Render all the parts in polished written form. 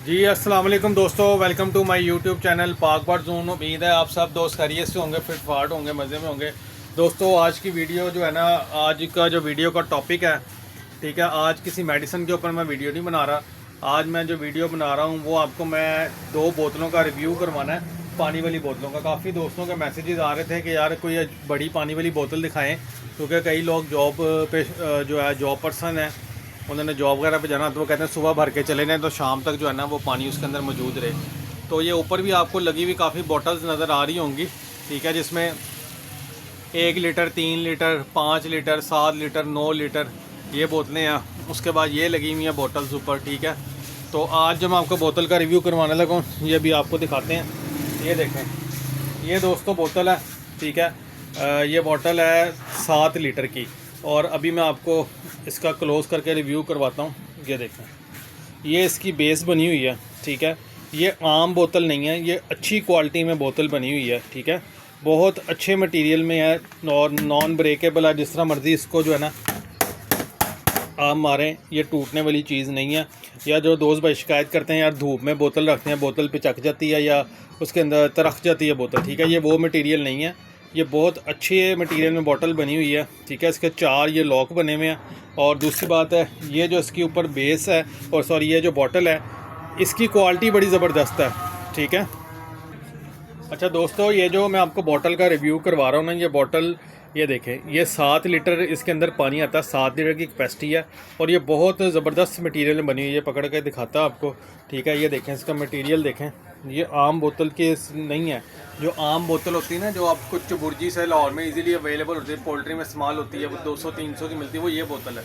जी अस्सलाम वालेकुम दोस्तों, welcome to my YouTube channel पाकबाट जोन। उम्मीद है आप सब दोस्त खैरियत से होंगे, फिट फाट होंगे, मज़े में होंगे। दोस्तों आज की वीडियो जो है ना, आज का जो वीडियो का टॉपिक है, ठीक है, आज किसी मेडिसिन के ऊपर मैं वीडियो नहीं बना रहा। आज मैं जो वीडियो बना रहा हूँ वो आपको मैं 2 बोतलों का रिव्यू करवाना है, पानी वाली बोतलों का। काफ़ी दोस्तों के मैसेजेस आ रहे थे कि यार कोई बड़ी पानी वाली बोतल दिखाएं, क्योंकि कई लोग जॉब पे जो है जॉब पर्सन है, उन्होंने जॉब वगैरह पे जाना, तो वो कहते हैं सुबह भर के चले जाएँ तो शाम तक जो है ना वो पानी उसके अंदर मौजूद रहे। तो ये ऊपर भी आपको लगी हुई काफ़ी बॉटल्स नज़र आ रही होंगी, ठीक है, जिसमें 1 litre, 3 litre, 5 litre, 7 litre, 9 litre ये बोतलें हैं। उसके बाद ये लगी हुई हैं बोतल्स ऊपर, ठीक है। तो आज जब मैं आपको बोतल का रिव्यू करवाने लगा हूँ, ये भी आपको दिखाते हैं। ये देखें, ये दोस्तों बोतल है, ठीक है। ये बोतल है 7 लीटर की, और अभी मैं आपको इसका क्लोज़ करके रिव्यू करवाता हूँ। ये देखें, ये इसकी बेस बनी हुई है, ठीक है। ये आम बोतल नहीं है, ये अच्छी क्वालिटी में बोतल बनी हुई है, ठीक है। बहुत अच्छे मटेरियल में है और नॉन ब्रेकेबल है। जिस तरह मर्ज़ी इसको जो है ना आप मारें, ये टूटने वाली चीज़ नहीं है। या जो दोस्त भाई शिकायत करते हैं यार धूप में बोतल रखते हैं, बोतल पिचक जाती है या उसके अंदर तरख जाती है बोतल, ठीक है, ये वो मटेरियल नहीं है। ये बहुत अच्छे मटेरियल में बोतल बनी हुई है, ठीक है। इसके 4 ये लॉक बने हुए हैं। और दूसरी बात है, ये जो इसके ऊपर बेस है, और सॉरी ये जो बोतल है, इसकी क्वालिटी बड़ी ज़बरदस्त है, ठीक है। अच्छा दोस्तों, ये जो मैं आपको बोतल का रिव्यू करवा रहा हूँ ना, ये बोतल ये देखें, ये 7 लीटर इसके अंदर पानी आता है, 7 लीटर की कैपेसिटी है। और ये बहुत ज़बरदस्त मटेरियल में बनी हुई है, पकड़ के दिखाता है आपको, ठीक है। ये देखें, इसका मटेरियल देखें, ये आम बोतल के नहीं है। जो आम बोतल होती है ना, जो आपको चुबुर्जी से लाहौर में इजीली अवेलेबल होती है, पोल्ट्री में इस्तेमाल होती है, वो 200-300 की मिलती है, वो ये बोतल है।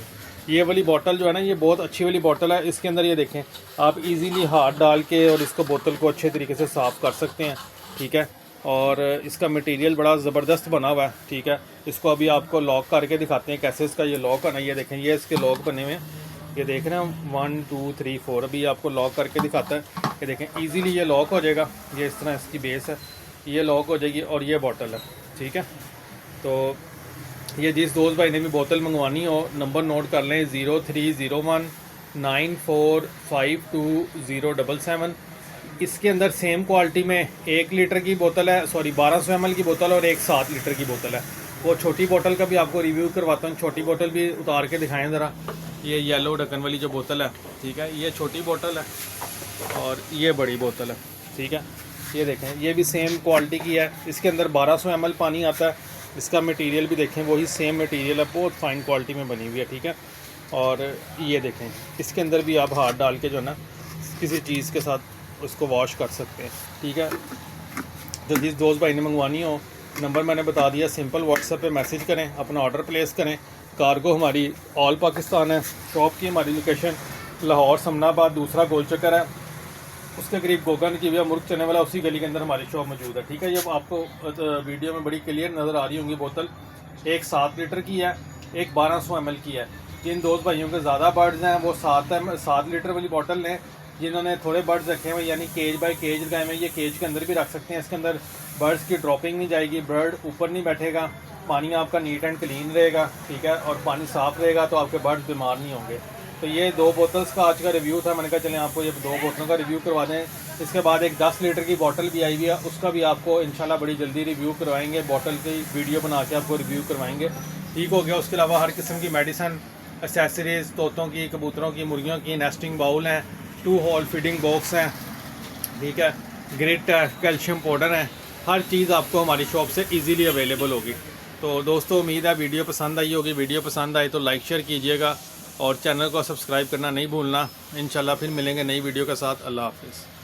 ये वाली बोतल जो है ना, ये बहुत अच्छी वाली बोतल है। इसके अंदर ये देखें, आप इजीली हाथ डाल के और इसको बोतल को अच्छे तरीके से साफ़ कर सकते हैं, ठीक है। और इसका मटेरियल बड़ा ज़बरदस्त बना हुआ है, ठीक है। इसको अभी आपको लॉक करके दिखाते हैं कैसे इसका ये लॉक है ना। ये देखें, ये इसके लॉक बने हुए हैं, ये देख रहे हैं 1 2 3 4। अभी आपको लॉक करके दिखाता है। ये देखें, इजीली ये लॉक हो जाएगा। ये इस तरह इसकी बेस है, ये लॉक हो जाएगी, और ये बोतल है, ठीक है। तो ये जिस दोस्त भाई ने भी बोतल मंगवानी हो, नंबर नोट कर लें, 0301 94520777। इसके अंदर सेम क्वालिटी में 1 लीटर की बोतल है, सॉरी 1200 ml की बोतल, और एक 7 लीटर की बोतल है। वो छोटी बोतल का भी आपको रिव्यू करवाता हूँ। छोटी बोतल भी उतार के दिखाएं ज़रा। ये येलो ढक्कन वाली जो बोतल है, ठीक है, ये छोटी बोतल है, और ये बड़ी बोतल है, ठीक है। ये देखें, ये भी सेम क्वालिटी की है। इसके अंदर 1200 ml पानी आता है। इसका मटेरियल भी देखें, वही सेम मटेरियल है, बहुत फाइन क्वालिटी में बनी हुई है, ठीक है। और ये देखें, इसके अंदर भी आप हाथ डाल के जो है ना किसी चीज़ के साथ उसको वॉश कर सकते हैं, ठीक है। तो जिस दोस्त भाई ने मंगवानी हो, नंबर मैंने बता दिया, सिंपल व्हाट्सएप पे मैसेज करें, अपना ऑर्डर प्लेस करें। कार्गो हमारी ऑल पाकिस्तान है। शॉप की हमारी लोकेशन लाहौर समनाबाद, दूसरा गोल चक्कर है, उसके करीब गोगन की भी मुर्ग चने वाला, उसी गली के अंदर हमारी शॉप मौजूद है, ठीक है। ये आपको वीडियो में बड़ी क्लियर नज़र आ रही होंगी बोतल। एक 7 लीटर की है, एक 1200 ml की है। जिन दोस्त भाइयों के ज़्यादा बर्ड्स हैं वो 7 लीटर वाली बोतल लें। जिन्होंने थोड़े बर्ड्स रखे हुए, यानी केज बाय केज लगाए हुए, ये केज के अंदर भी रख सकते हैं। इसके अंदर बर्ड्स की ड्रॉपिंग नहीं जाएगी, बर्ड ऊपर नहीं बैठेगा, पानी आपका नीट एंड क्लीन रहेगा, ठीक है, और पानी साफ़ रहेगा, तो आपके बर्ड्स बीमार नहीं होंगे। तो ये 2 बोतल्स का आज का रिव्यू था। मैंने कहा चलें आपको ये 2 बोतलों का रिव्यू करवा दें। इसके बाद एक 10 लीटर की बोतल भी आई हुई है, उसका भी आपको इंशाल्लाह बड़ी जल्दी रिव्यू करवाएंगे। बोतल की वीडियो बना के आपको रिव्यू करवाएंगे, ठीक हो गया। उसके अलावा हर किस्म की मेडिसन, एक्सेसरीज़, तोतों की, कबूतरों की, मुर्गियों की, नेस्टिंग बाउल हैं, 2 होल फीडिंग बॉक्स हैं, ठीक है, ग्रिट है, कैल्शियम पाउडर है, हर चीज़ आपको हमारी शॉप से इजीली अवेलेबल होगी। तो दोस्तों, उम्मीद है वीडियो पसंद आई होगी। वीडियो पसंद आई तो लाइक शेयर कीजिएगा, और चैनल को सब्सक्राइब करना नहीं भूलना। इंशाल्लाह फिर मिलेंगे नई वीडियो के साथ। अल्लाह हाफिज़।